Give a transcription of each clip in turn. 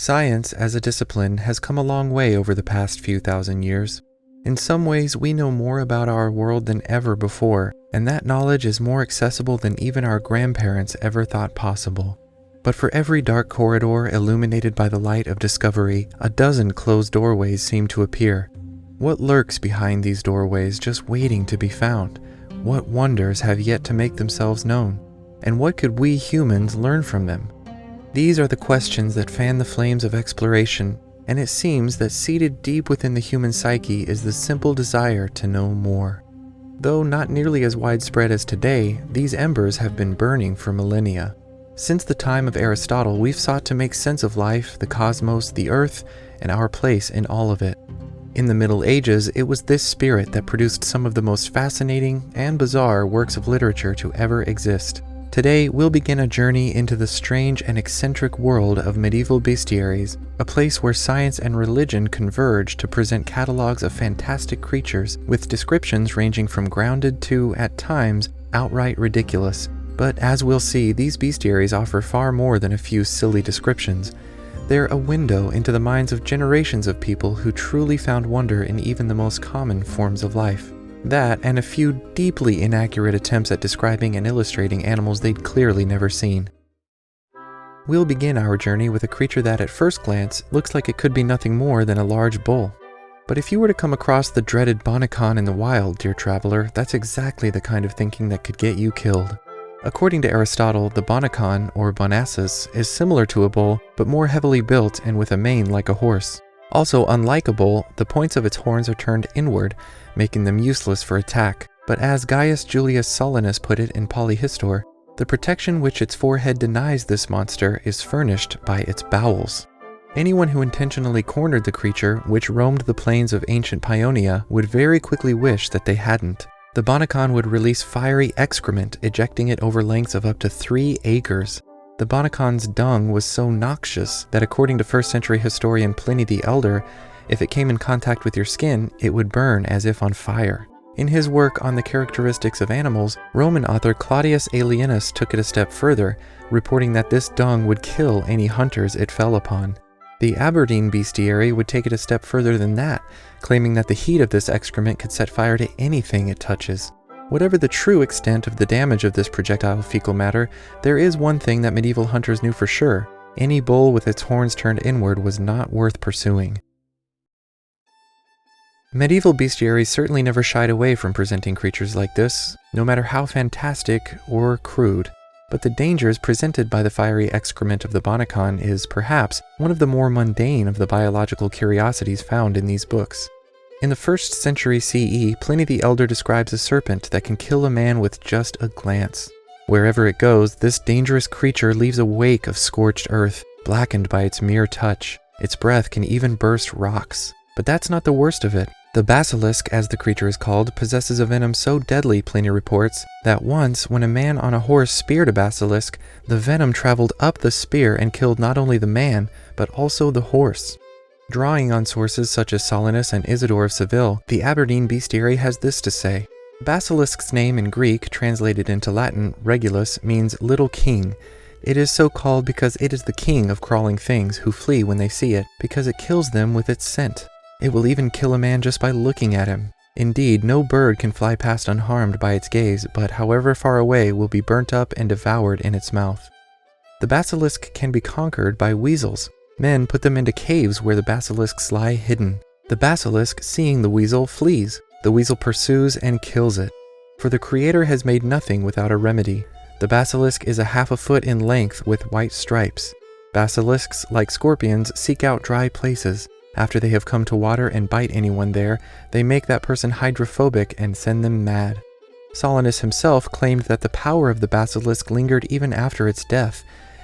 Science as a discipline has come a long way over the past few thousand years. In some ways, we know more about our world than ever before, and that knowledge is more accessible than even our grandparents ever thought possible. But for every dark corridor illuminated by the light of discovery, a dozen closed doorways seem to appear. What lurks behind these doorways just waiting to be found? What wonders have yet to make themselves known? And what could we humans learn from them? These are the questions that fan the flames of exploration, and it seems that seated deep within the human psyche is the simple desire to know more. Though not nearly as widespread as today, these embers have been burning for millennia. Since the time of Aristotle, we've sought to make sense of life, the cosmos, the earth, and our place in all of it. In the Middle Ages, it was this spirit that produced some of the most fascinating and bizarre works of literature to ever exist. Today, we'll begin a journey into the strange and eccentric world of medieval bestiaries, a place where science and religion converge to present catalogs of fantastic creatures with descriptions ranging from grounded to, at times, outright ridiculous. But as we'll see, these bestiaries offer far more than a few silly descriptions. They're a window into the minds of generations of people who truly found wonder in even the most common forms of life. That, and a few deeply inaccurate attempts at describing and illustrating animals they'd clearly never seen. We'll begin our journey with a creature that at first glance looks like it could be nothing more than a large bull. But if you were to come across the dreaded bonacon in the wild, dear traveler, that's exactly the kind of thinking that could get you killed. According to Aristotle, the bonacon, or bonassus, is similar to a bull, but more heavily built and with a mane like a horse. Also, unlike a bull, the points of its horns are turned inward, making them useless for attack. But as Gaius Julius Solinus put it in Polyhistor, the protection which its forehead denies this monster is furnished by its bowels. Anyone who intentionally cornered the creature, which roamed the plains of ancient Paeonia, would very quickly wish that they hadn't. The bonacon would release fiery excrement, ejecting it over lengths of up to 3 acres. The bonacon's dung was so noxious that according to 1st century historian Pliny the Elder, if it came in contact with your skin, it would burn as if on fire. In his work on the characteristics of animals, Roman author Claudius Aelianus took it a step further, reporting that this dung would kill any hunters it fell upon. The Aberdeen bestiary would take it a step further than that, claiming that the heat of this excrement could set fire to anything it touches. Whatever the true extent of the damage of this projectile fecal matter, there is one thing that medieval hunters knew for sure: any bull with its horns turned inward was not worth pursuing. Medieval bestiaries certainly never shied away from presenting creatures like this, no matter how fantastic or crude. But the dangers presented by the fiery excrement of the bonacon is, perhaps, one of the more mundane of the biological curiosities found in these books. In the 1st century CE, Pliny the Elder describes a serpent that can kill a man with just a glance. Wherever it goes, this dangerous creature leaves a wake of scorched earth, blackened by its mere touch. Its breath can even burst rocks. But that's not the worst of it. The basilisk, as the creature is called, possesses a venom so deadly, Pliny reports, that once, when a man on a horse speared a basilisk, the venom traveled up the spear and killed not only the man, but also the horse. Drawing on sources such as Solinus and Isidore of Seville, the Aberdeen bestiary has this to say: Basilisk's name in Greek, translated into Latin, Regulus, means little king. It is so called because it is the king of crawling things who flee when they see it, because it kills them with its scent. It will even kill a man just by looking at him. Indeed, no bird can fly past unharmed by its gaze, but however far away will be burnt up and devoured in its mouth. The basilisk can be conquered by weasels. Men put them into caves where the basilisks lie hidden. The basilisk, seeing the weasel, flees. The weasel pursues and kills it. For the Creator has made nothing without a remedy. The basilisk is 1/2 foot in length with white stripes. Basilisks, like scorpions, seek out dry places. After they have come to water and bite anyone there, they make that person hydrophobic and send them mad. Solinus himself claimed that the power of the basilisk lingered even after its death,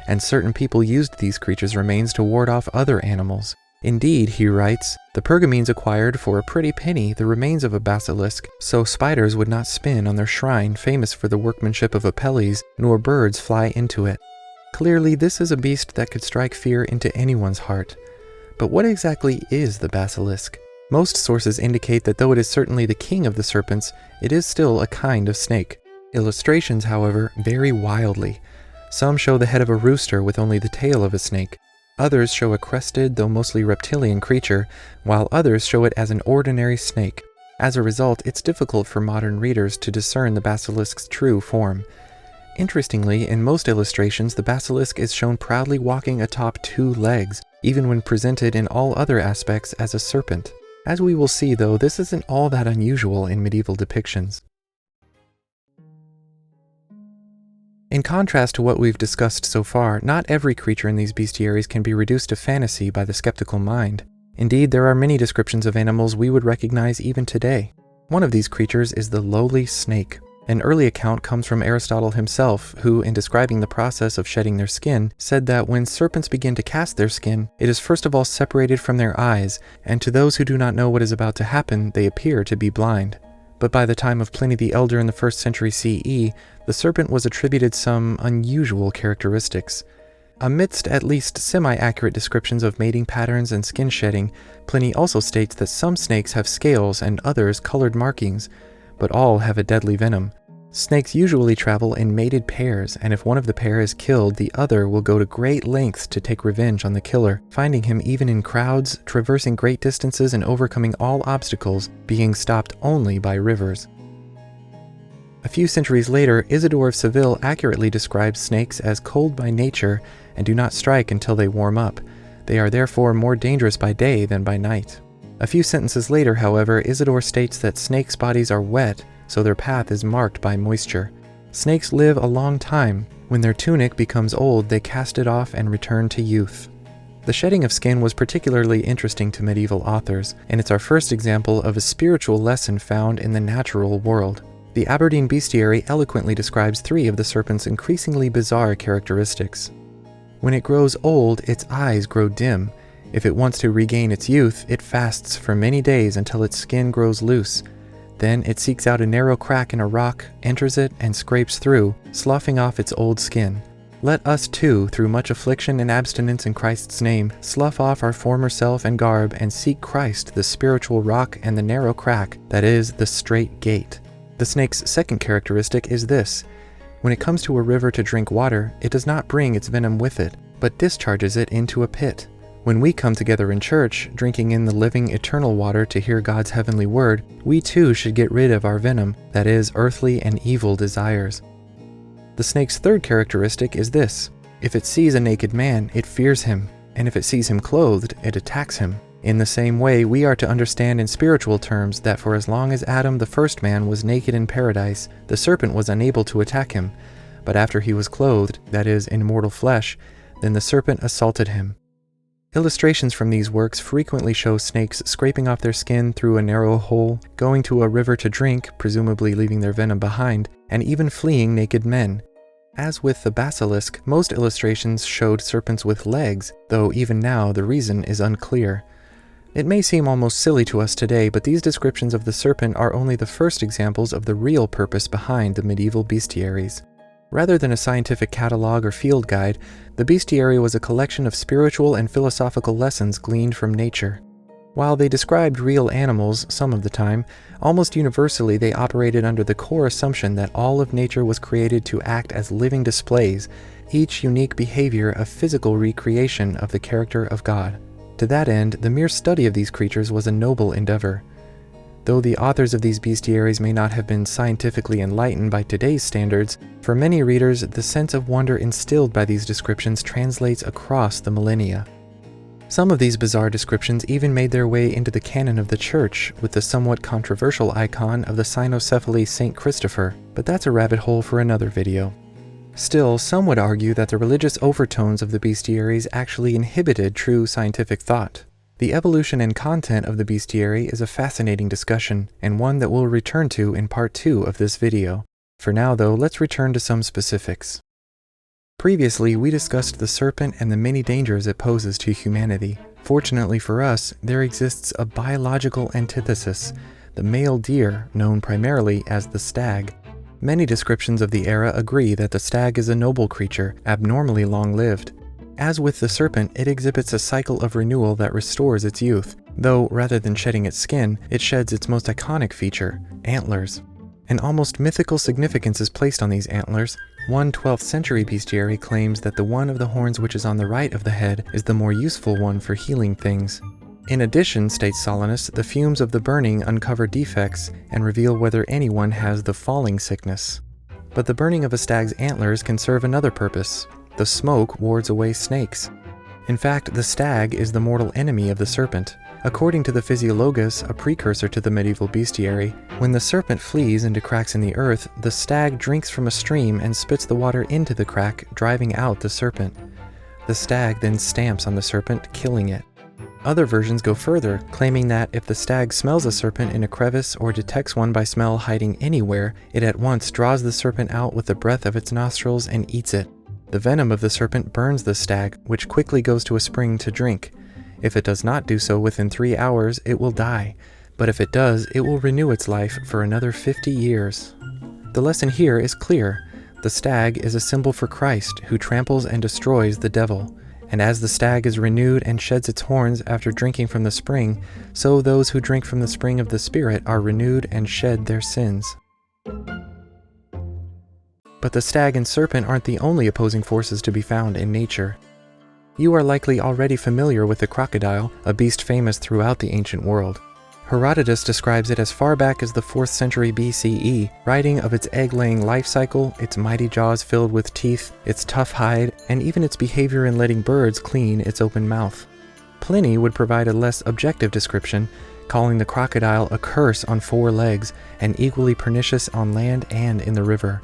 and certain people used these creatures' remains to ward off other animals. Indeed, he writes, the Pergamines acquired for a pretty penny the remains of a basilisk, so spiders would not spin on their shrine famous for the workmanship of Apelles, nor birds fly into it. Clearly, this is a beast that could strike fear into anyone's heart. But what exactly is the basilisk? Most sources indicate that though it is certainly the king of the serpents, it is still a kind of snake. Illustrations, however, vary wildly. Some show the head of a rooster with only the tail of a snake. Others show a crested, though mostly reptilian creature, while others show it as an ordinary snake. As a result, it's difficult for modern readers to discern the basilisk's true form. Interestingly, in most illustrations, the basilisk is shown proudly walking atop 2 legs, even when presented in all other aspects as a serpent. As we will see, though, this isn't all that unusual in medieval depictions. In contrast to what we've discussed so far, not every creature in these bestiaries can be reduced to fantasy by the skeptical mind. Indeed, there are many descriptions of animals we would recognize even today. One of these creatures is the lowly snake. An early account comes from Aristotle himself, who, in describing the process of shedding their skin, said that when serpents begin to cast their skin, it is first of all separated from their eyes, and to those who do not know what is about to happen, they appear to be blind. But by the time of Pliny the Elder in the 1st century CE, the serpent was attributed some unusual characteristics. Amidst at least semi-accurate descriptions of mating patterns and skin shedding, Pliny also states that some snakes have scales and others colored markings, but all have a deadly venom. Snakes usually travel in mated pairs, and if one of the pair is killed, the other will go to great lengths to take revenge on the killer, finding him even in crowds, traversing great distances and overcoming all obstacles, being stopped only by rivers. A few centuries later, Isidore of Seville accurately describes snakes as cold by nature and do not strike until they warm up. They are therefore more dangerous by day than by night. A few sentences later, however, Isidore states that snakes' bodies are wet, so their path is marked by moisture. Snakes live a long time. When their tunic becomes old, they cast it off and return to youth. The shedding of skin was particularly interesting to medieval authors, and it's our first example of a spiritual lesson found in the natural world. The Aberdeen Bestiary eloquently describes 3 of the serpent's increasingly bizarre characteristics. When it grows old, its eyes grow dim. If it wants to regain its youth, it fasts for many days until its skin grows loose. Then it seeks out a narrow crack in a rock, enters it, and scrapes through, sloughing off its old skin. Let us too, through much affliction and abstinence in Christ's name, slough off our former self and garb, and seek Christ, the spiritual rock and the narrow crack, that is, the straight gate. The snake's second characteristic is this. When it comes to a river to drink water, it does not bring its venom with it, but discharges it into a pit. When we come together in church, drinking in the living eternal water to hear God's heavenly word, we too should get rid of our venom, that is, earthly and evil desires. The snake's third characteristic is this. If it sees a naked man, it fears him, and if it sees him clothed, it attacks him. In the same way, we are to understand in spiritual terms that for as long as Adam the first man was naked in paradise, the serpent was unable to attack him, but after he was clothed, that is, in mortal flesh, then the serpent assaulted him. Illustrations from these works frequently show snakes scraping off their skin through a narrow hole, going to a river to drink, presumably leaving their venom behind, and even fleeing naked men. As with the basilisk, most illustrations showed serpents with legs, though even now the reason is unclear. It may seem almost silly to us today, but these descriptions of the serpent are only the first examples of the real purpose behind the medieval bestiaries. Rather than a scientific catalog or field guide, the bestiary was a collection of spiritual and philosophical lessons gleaned from nature. While they described real animals some of the time, almost universally they operated under the core assumption that all of nature was created to act as living displays, each unique behavior a physical recreation of the character of God. To that end, the mere study of these creatures was a noble endeavor. Though the authors of these bestiaries may not have been scientifically enlightened by today's standards, for many readers, the sense of wonder instilled by these descriptions translates across the millennia. Some of these bizarre descriptions even made their way into the canon of the Church, with the somewhat controversial icon of the cynocephaly Saint Christopher, but that's a rabbit hole for another video. Still, some would argue that the religious overtones of the bestiaries actually inhibited true scientific thought. The evolution and content of the bestiary is a fascinating discussion, and one that we'll return to in part 2 of this video. For now, though, let's return to some specifics. Previously, we discussed the serpent and the many dangers it poses to humanity. Fortunately for us, there exists a biological antithesis, the male deer, known primarily as the stag. Many descriptions of the era agree that the stag is a noble creature, abnormally long-lived. As with the serpent, it exhibits a cycle of renewal that restores its youth, though rather than shedding its skin, it sheds its most iconic feature, antlers. An almost mythical significance is placed on these antlers. One 12th century bestiary claims that the one of the horns which is on the right of the head is the more useful one for healing things. In addition, states Solinus, the fumes of the burning uncover defects and reveal whether anyone has the falling sickness. But the burning of a stag's antlers can serve another purpose. The smoke wards away snakes. In fact, the stag is the mortal enemy of the serpent. According to the Physiologus, a precursor to the medieval bestiary, when the serpent flees into cracks in the earth, the stag drinks from a stream and spits the water into the crack, driving out the serpent. The stag then stamps on the serpent, killing it. Other versions go further, claiming that if the stag smells a serpent in a crevice or detects one by smell hiding anywhere, it at once draws the serpent out with the breath of its nostrils and eats it. The venom of the serpent burns the stag, which quickly goes to a spring to drink. If it does not do so within 3 hours, it will die, but if it does, it will renew its life for another 50 years. The lesson here is clear. The stag is a symbol for Christ, who tramples and destroys the devil. And as the stag is renewed and sheds its horns after drinking from the spring, so those who drink from the spring of the Spirit are renewed and shed their sins. But the stag and serpent aren't the only opposing forces to be found in nature. You are likely already familiar with the crocodile, a beast famous throughout the ancient world. Herodotus describes it as far back as the 4th century BCE, writing of its egg-laying life cycle, its mighty jaws filled with teeth, its tough hide, and even its behavior in letting birds clean its open mouth. Pliny would provide a less objective description, calling the crocodile a curse on 4 legs and equally pernicious on land and in the river.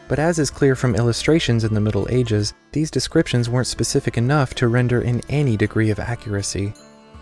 But as is clear from illustrations in the Middle Ages, these descriptions weren't specific enough to render in any degree of accuracy.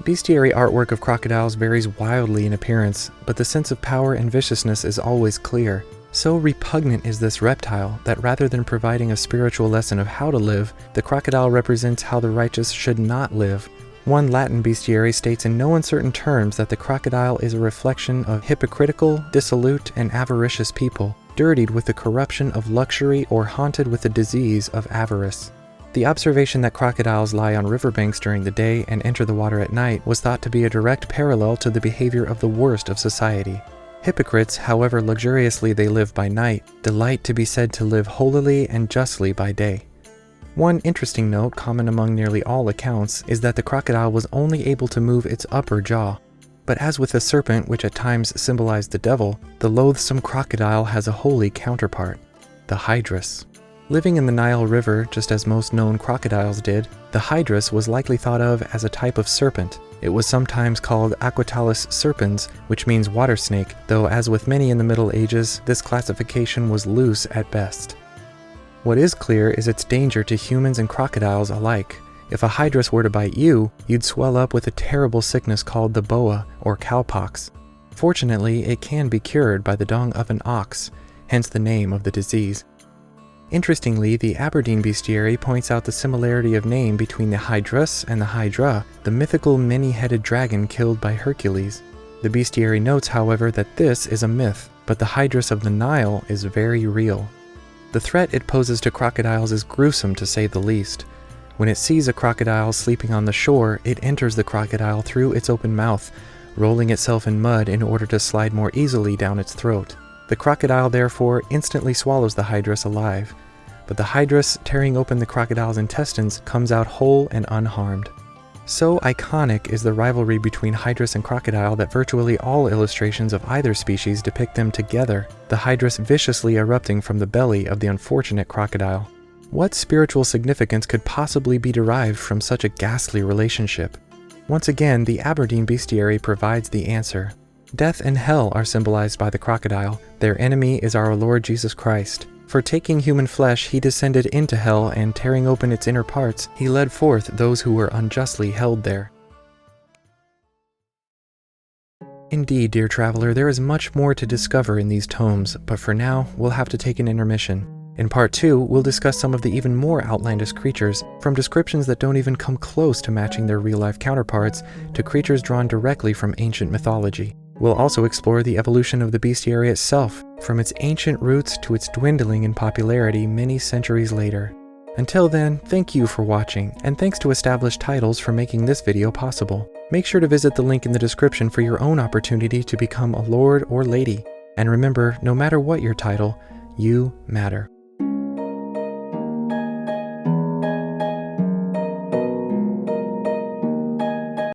Bestiary artwork of crocodiles varies wildly in appearance, but the sense of power and viciousness is always clear. So repugnant is this reptile that rather than providing a spiritual lesson of how to live, the crocodile represents how the righteous should not live. One Latin bestiary states in no uncertain terms that the crocodile is a reflection of hypocritical, dissolute, and avaricious people, dirtied with the corruption of luxury or haunted with the disease of avarice. The observation that crocodiles lie on riverbanks during the day and enter the water at night was thought to be a direct parallel to the behavior of the worst of society. Hypocrites, however luxuriously they live by night, delight to be said to live holily and justly by day. One interesting note, common among nearly all accounts, is that the crocodile was only able to move its upper jaw. But as with the serpent, which at times symbolized the devil, the loathsome crocodile has a holy counterpart, the hydrus. Living in the Nile River, just as most known crocodiles did, the hydrus was likely thought of as a type of serpent. It was sometimes called Aquatalus serpens, which means water snake, though as with many in the Middle Ages, this classification was loose at best. What is clear is its danger to humans and crocodiles alike. If a hydrus were to bite you, you'd swell up with a terrible sickness called the boa, or cowpox. Fortunately, it can be cured by the dung of an ox, hence the name of the disease. Interestingly, the Aberdeen Bestiary points out the similarity of name between the hydrus and the hydra, the mythical many-headed dragon killed by Hercules. The bestiary notes, however, that this is a myth, but the hydrus of the Nile is very real. The threat it poses to crocodiles is gruesome to say the least. When it sees a crocodile sleeping on the shore, it enters the crocodile through its open mouth, rolling itself in mud in order to slide more easily down its throat. The crocodile therefore instantly swallows the hydrus alive, but the hydrus, tearing open the crocodile's intestines, comes out whole and unharmed. So iconic is the rivalry between hydrus and crocodile that virtually all illustrations of either species depict them together, the hydrus viciously erupting from the belly of the unfortunate crocodile. What spiritual significance could possibly be derived from such a ghastly relationship? Once again, the Aberdeen Bestiary provides the answer. Death and hell are symbolized by the crocodile. Their enemy is our Lord Jesus Christ. For taking human flesh, he descended into hell, and tearing open its inner parts, he led forth those who were unjustly held there. Indeed, dear traveler, there is much more to discover in these tomes, but for now, we'll have to take an intermission. In part 2, we'll discuss some of the even more outlandish creatures, from descriptions that don't even come close to matching their real-life counterparts, to creatures drawn directly from ancient mythology. We'll also explore the evolution of the bestiary itself, from its ancient roots to its dwindling in popularity many centuries later. Until then, thank you for watching, and thanks to Established Titles for making this video possible. Make sure to visit the link in the description for your own opportunity to become a lord or lady. And remember, no matter what your title, you matter.